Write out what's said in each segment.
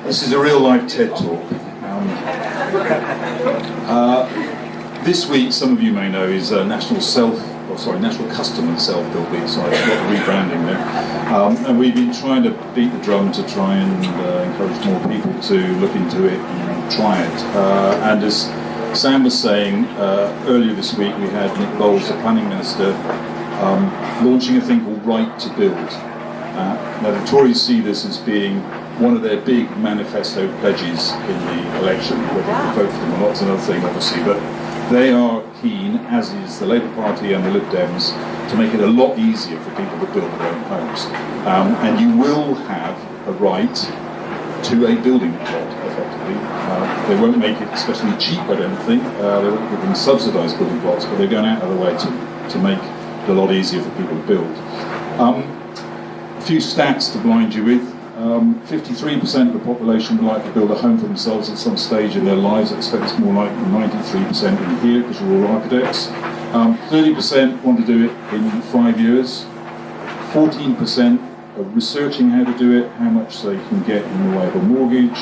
This is a real-life TED Talk. This week, some of you may know, is National Custom and Self-Build Week, so I've got the rebranding there. And we've been trying to beat the drum to try and encourage more people to look into it and try it. And as Sam was saying, earlier this week we had Nick Bowles, the Planning Minister, launching a thing called Right to Build. Now the Tories see this as being one of their big manifesto pledges in the election. Whether they vote for them or not is another thing, obviously, but they are keen, as is the Labour Party and the Lib Dems, to make it a lot easier for people to build their own homes. And you will have a right to a building plot, effectively. They won't make it especially cheap, I don't think. They won't give them subsidised building plots, but they're going out of the way to make it a lot easier for people to build. A few stats to blind you with. 53% of the population would like to build a home for themselves at some stage in their lives. I expect it's more like 93% in here, because you're all architects. 30% want to do it in 5 years. 14% are researching how to do it, how much they can get in the way of a mortgage,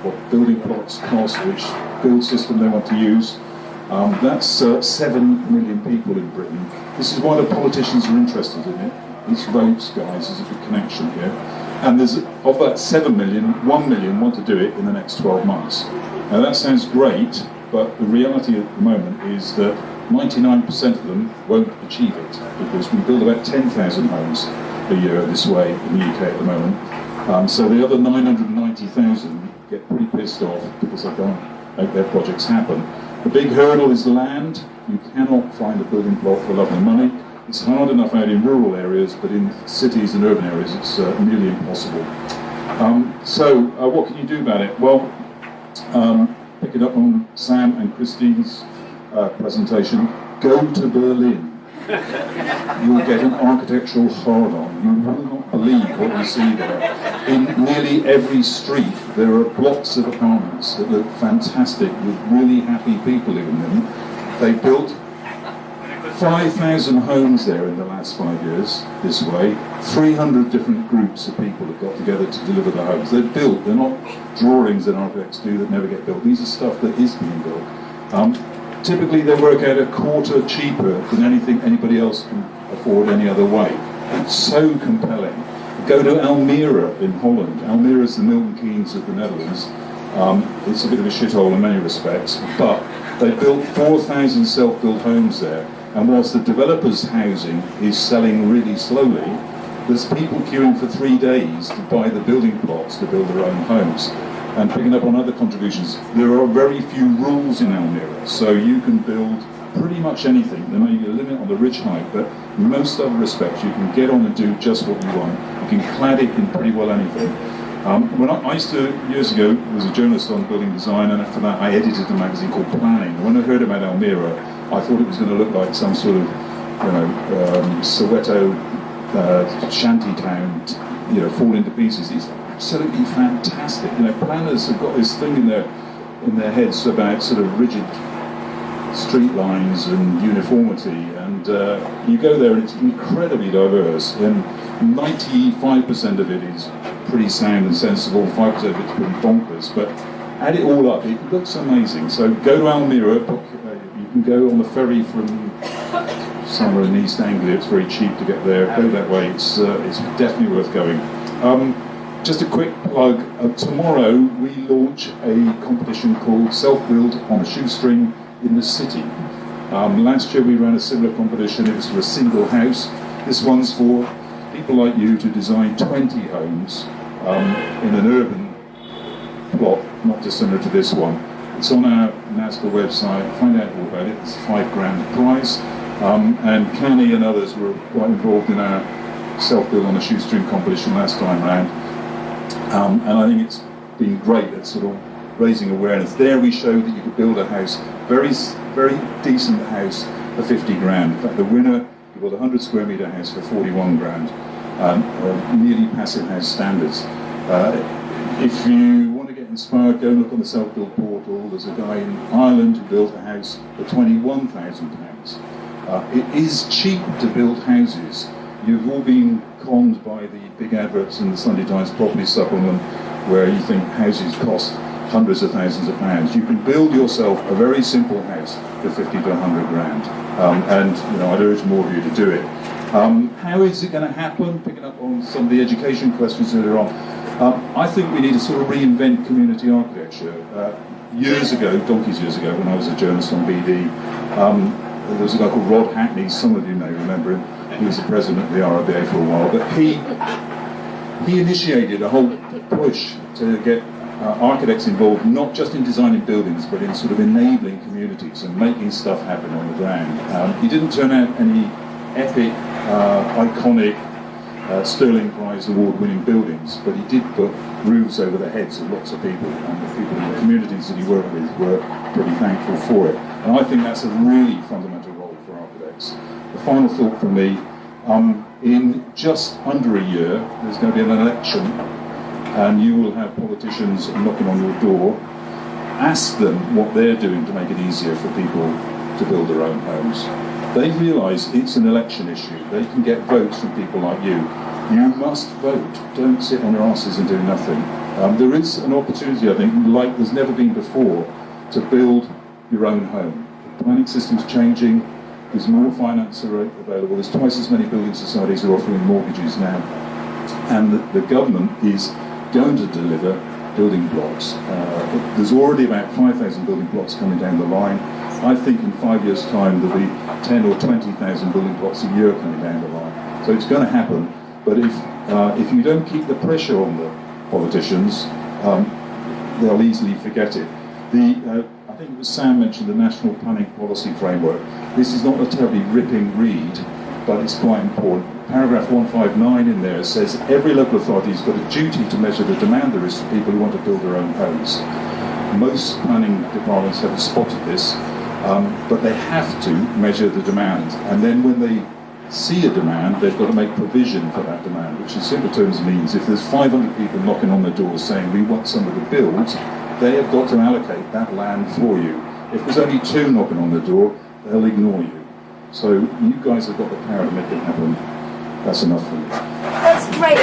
what building plots cost, which build system they want to use. That's 7 million people in Britain. This is why the politicians are interested in it. These votes, guys, is a big connection here. And there's, of that 7 million, 1 million want to do it in the next 12 months. Now that sounds great, but the reality at the moment is that 99% of them won't achieve it, because we build about 10,000 homes a year this way in the UK at the moment. So the other 990,000 get pretty pissed off because they can't make their projects happen. The big hurdle is land. You cannot find a building plot for love and money. It's hard enough out in rural areas, but in cities and urban areas it's nearly impossible. So what can you do about it? Well, pick it up on Sam and Christine's presentation. Go to Berlin. You'll get an architectural hard-on. You will not believe what you see there. In nearly every street there are blocks of apartments that look fantastic with really happy people living in them. They built 5,000 homes there in the last 5 years this way. 300 different groups of people have got together to deliver the homes. They're built, they're not drawings that architects do that never get built. These are stuff that is being built. Typically they work out a quarter cheaper than anything anybody else can afford any other way. It's so compelling. Go to Almere in Holland. Almere is the Milton Keynes of the Netherlands. It's a bit of a shithole in many respects, but they built 4,000 self-built homes there. And whilst the developers' housing is selling really slowly, there's people queuing for 3 days to buy the building plots to build their own homes. And picking up on other contributions, there are very few rules in Almere, so you can build pretty much anything. There may be a limit on the ridge height, but in most other respects you can get on and do just what you want. You can clad it in pretty well anything. When I used to, years ago, was a journalist on building design, and after that I edited a magazine called Planning. When I heard about Almere, I thought it was going to look like some sort of, Soweto shanty town, fall into pieces. It's absolutely fantastic. Planners have got this thing in their heads about sort of rigid street lines and uniformity, and you go there and it's incredibly diverse, and 95% of it is pretty sound and sensible, 5% of it's pretty bonkers, but add it all up, it looks amazing. So go to Almere, you can go on the ferry from somewhere in East Anglia, it's very cheap to get there, go that way, it's definitely worth going. Just a quick plug, tomorrow we launch a competition called Self-Build on a Shoestring in the City. Last year we ran a similar competition, it was for a single house. This one's for people like you to design 20 homes in an urban plot, not dissimilar to this one. It's on our NASPA website, find out all about it, it's a £5,000 prize. And Canny and others were quite involved in our Self-Build on a Shoestring competition last time round. And I think it's been great at sort of raising awareness. There we showed that you could build a house, very, very decent house for 50 grand. In fact, the winner, he built a 100 square metre house for 41 grand, nearly passive house standards. If you want to get inspired, go and look on the Self-Build portal. There's a guy in Ireland who built a house for £21,000. It is cheap to build houses You've all been conned by the big adverts in the Sunday Times property supplement where you think houses cost hundreds of thousands of pounds. You can build yourself a very simple house for 50 to 100 grand. And I'd urge more of you to do it. How is it going to happen? Picking up on some of the education questions earlier on. I think we need to sort of reinvent community architecture. Years ago, donkeys years ago, when I was a journalist on BD, there was a guy called Rod Hackney, some of you may remember him. He was the president of the RIBA for a while, but he initiated a whole push to get architects involved, not just in designing buildings, but in sort of enabling communities and making stuff happen on the ground. He didn't turn out any epic, iconic, Sterling Prize award-winning buildings, but he did put roofs over the heads of lots of people, and the people in the communities that he worked with were pretty thankful for it. And I think that's a really fundamental role for architects. The final thought from me, in just under a year, there's going to be an election, and you will have politicians knocking on your door. Ask them what they're doing to make it easier for people to build their own homes. They realise it's an election issue. They can get votes from people like you. You must vote. Don't sit on your asses and do nothing. There is an opportunity, I think, like there's never been before, to build your own home. The planning system's changing. There's more finance available. There's twice as many building societies who are offering mortgages now. And the government is going to deliver building blocks. There's already about 5,000 building blocks coming down the line. I think in 5 years' time there'll be 10 or 20,000 building blocks a year coming down the line. So it's going to happen. But if you don't keep the pressure on the politicians, they'll easily forget it. I think it was Sam mentioned the National Planning Policy Framework. This is not a terribly ripping read, but it's quite important. Paragraph 159 in there says every local authority has got a duty to measure the demand there is for people who want to build their own homes. Most planning departments have spotted this, but they have to measure the demand. And then when they see a demand, they've got to make provision for that demand, which in simple terms means if there's 500 people knocking on the door saying we want somebody to build, they have got to allocate that land for you. If there's only 2 knocking on the door, they'll ignore you. So you guys have got the power to make it happen. That's enough for me. That's great.